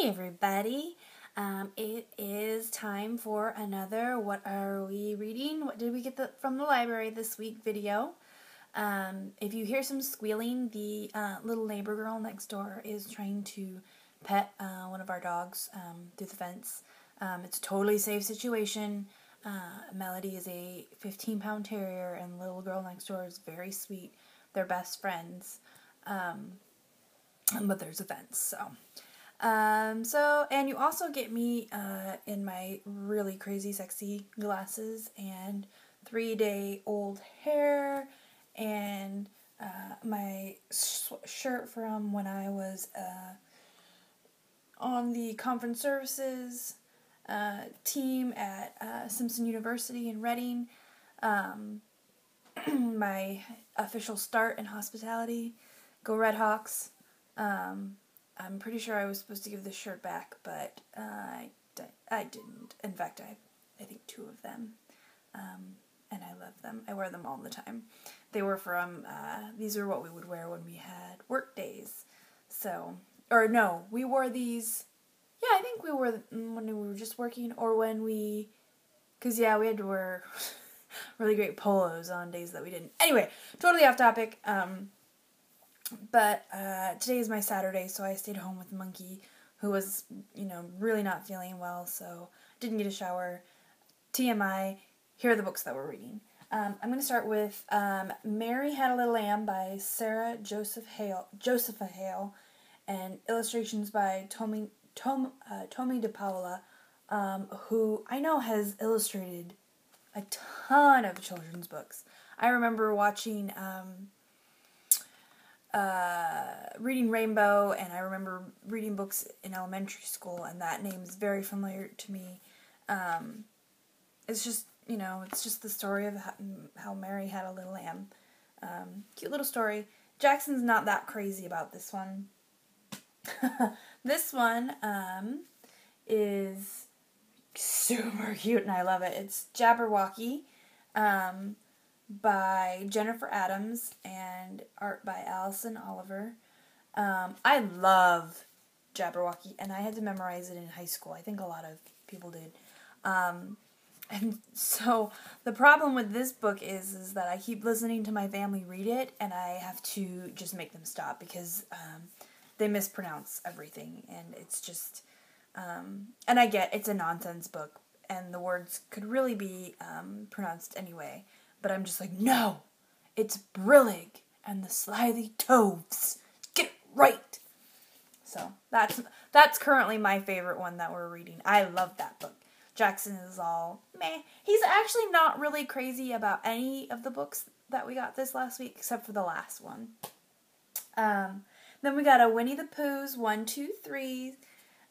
Hey everybody, it is time for another What Are We Reading? What did we get from the library this week video. If you hear some squealing, the little neighbor girl next door is trying to pet one of our dogs through the fence. It's a totally safe situation. Melody is a 15-pound terrier and the little girl next door is very sweet. They're best friends. But there's a fence, so... and you also get me, in my really crazy sexy glasses and 3-day-old hair and, my shirt from when I was, on the conference services, team at, Simpson University in Reading, my official start in hospitality, go Red Hawks. I'm pretty sure I was supposed to give this shirt back, but I didn't. In fact, I think 2 of them, and I love them. I wear them all the time. They were from, these are what we would wear when we had work days. So, or no, we wore these, yeah, I think we wore them when we were just working, or when we, because yeah, we had to wear really great polos on days that we didn't. Anyway, totally off topic. But today is my Saturday, so I stayed home with Monkey, who was, really not feeling well, so didn't get a shower. TMI, here are the books that we're reading. I'm going to start with Mary Had a Little Lamb by Josepha Hale, and illustrations by Tomie dePaola, who I know has illustrated a ton of children's books. I remember watching... Reading Rainbow, and I remember reading books in elementary school, and that name is very familiar to me. It's just, it's just the story of how Mary had a little lamb. Cute little story. Jackson's not that crazy about this one. This one, is super cute, and I love it. It's Jabberwocky, by Jennifer Adams and art by Alison Oliver. I love Jabberwocky, and I had to memorize it in high school. I think a lot of people did. And so the problem with this book is that I keep listening to my family read it, and I have to just make them stop because they mispronounce everything, and it's just... and I get it's a nonsense book, and the words could really be pronounced anyway. But I'm just like, no, it's Brillig and the Slithy Toves. Get it right. So that's currently my favorite one that we're reading. I love that book. Jackson is all meh. He's actually not really crazy about any of the books that we got this last week, except for the last one. Then we got a Winnie the Poohs 1, 2, 3.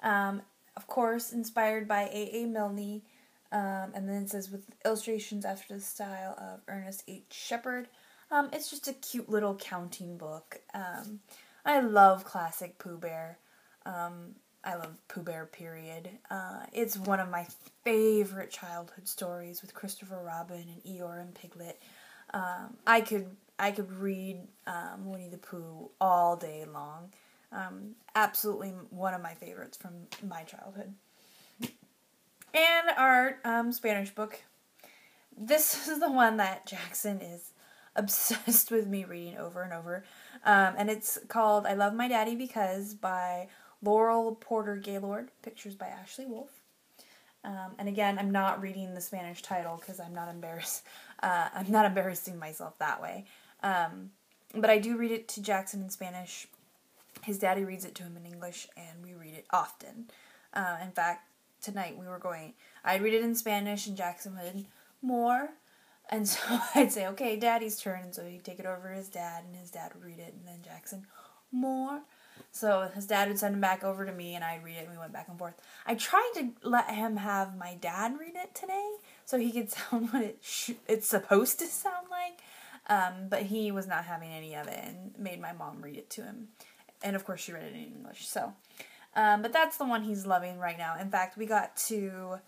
Of course, inspired by A.A. Milne. And then it says, with illustrations after the style of Ernest H. Shepard. It's just a cute little counting book. I love classic Pooh Bear. I love Pooh Bear, period. It's one of my favorite childhood stories with Christopher Robin and Eeyore and Piglet. I could read Winnie the Pooh all day long. Absolutely one of my favorites from my childhood. And our Spanish book. This is the one that Jackson is obsessed with me reading over and over. And it's called I Love My Daddy Because by Laurel Porter-Gaylord. Pictures by Ashley Wolff. And again, I'm not reading the Spanish title because I'm not embarrassed. I'm not embarrassing myself that way. But I do read it to Jackson in Spanish. His daddy reads it to him in English, and we read it often. In fact, tonight I'd read it in Spanish and Jackson would more, and so I'd say, okay, Daddy's turn, and so he'd take it over to his dad, and his dad would read it, and then Jackson, more. So his dad would send him back over to me, and I'd read it, and we went back and forth. I tried to let him have my dad read it today, so he could sound what it's supposed to sound like, but he was not having any of it, and made my mom read it to him, and of course she read it in English, so... but that's the one he's loving right now. In fact, we got to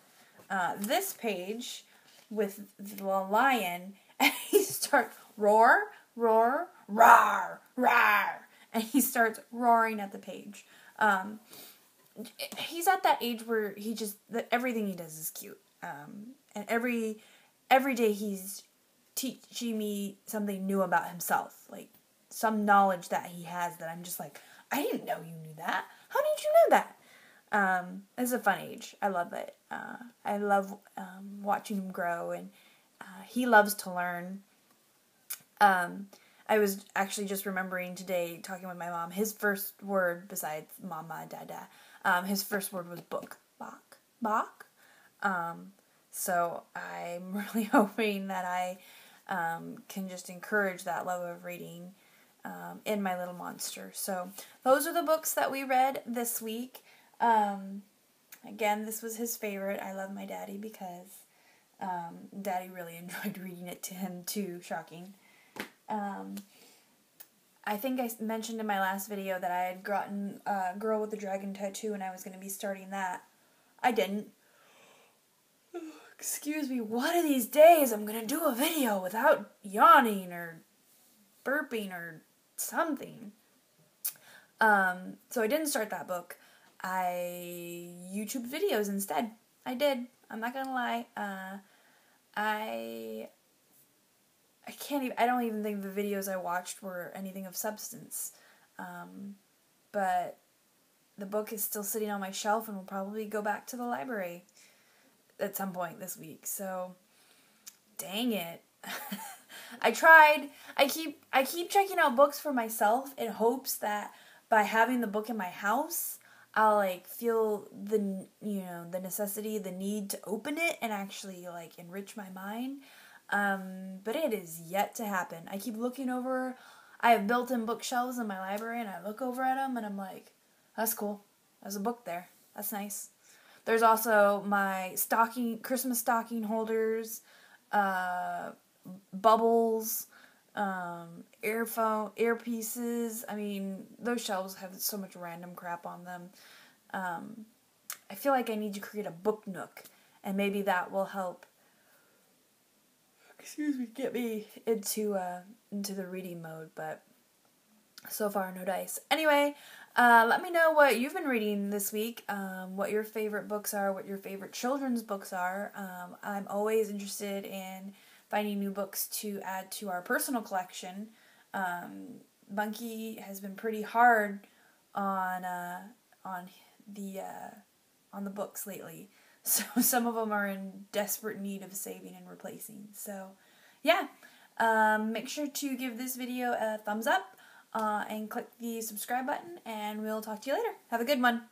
this page with the lion, and he starts roar, roar, roar, roar, and he starts roaring at the page. he's at that age where everything he does is cute. And every day he's teaching me something new about himself, like some knowledge that he has that I'm just like, I didn't know you knew that. How did you know that? It's a fun age. I love it. I love watching him grow, and he loves to learn. I was actually just remembering today, talking with my mom, his first word, besides mama, dada, his first word was book. Bok. So I'm really hoping that I can just encourage that love of reading in my little monster. So those are the books that we read this week. Again, this was his favorite. I love my daddy because Daddy really enjoyed reading it to him too. Shocking. I think I mentioned in my last video that I had gotten Girl with the Dragon Tattoo and I was going to be starting that. I didn't. Excuse me, one of these days I'm going to do a video without yawning or burping or something. So I didn't start that book. I YouTube videos instead. I did. I'm not going to lie. I don't even think the videos I watched were anything of substance. But the book is still sitting on my shelf and will probably go back to the library at some point this week. So, dang it. I tried. I keep checking out books for myself in hopes that by having the book in my house, I'll like feel the necessity, the need to open it and actually like enrich my mind. But it is yet to happen. I keep looking over. I have built-in bookshelves in my library, and I look over at them, and I'm like, that's cool. There's a book there. That's nice. There's also my Christmas stocking holders, bubbles, earpieces. I mean, those shelves have so much random crap on them. I feel like I need to create a book nook, and maybe that will help. Get me into the reading mode, but so far no dice. Anyway, let me know what you've been reading this week, what your favorite books are, what your favorite children's books are. I'm always interested in finding new books to add to our personal collection. Bunky has been pretty hard on the books lately. So some of them are in desperate need of saving and replacing. So, yeah. Make sure to give this video a thumbs up and click the subscribe button, and we'll talk to you later. Have a good one.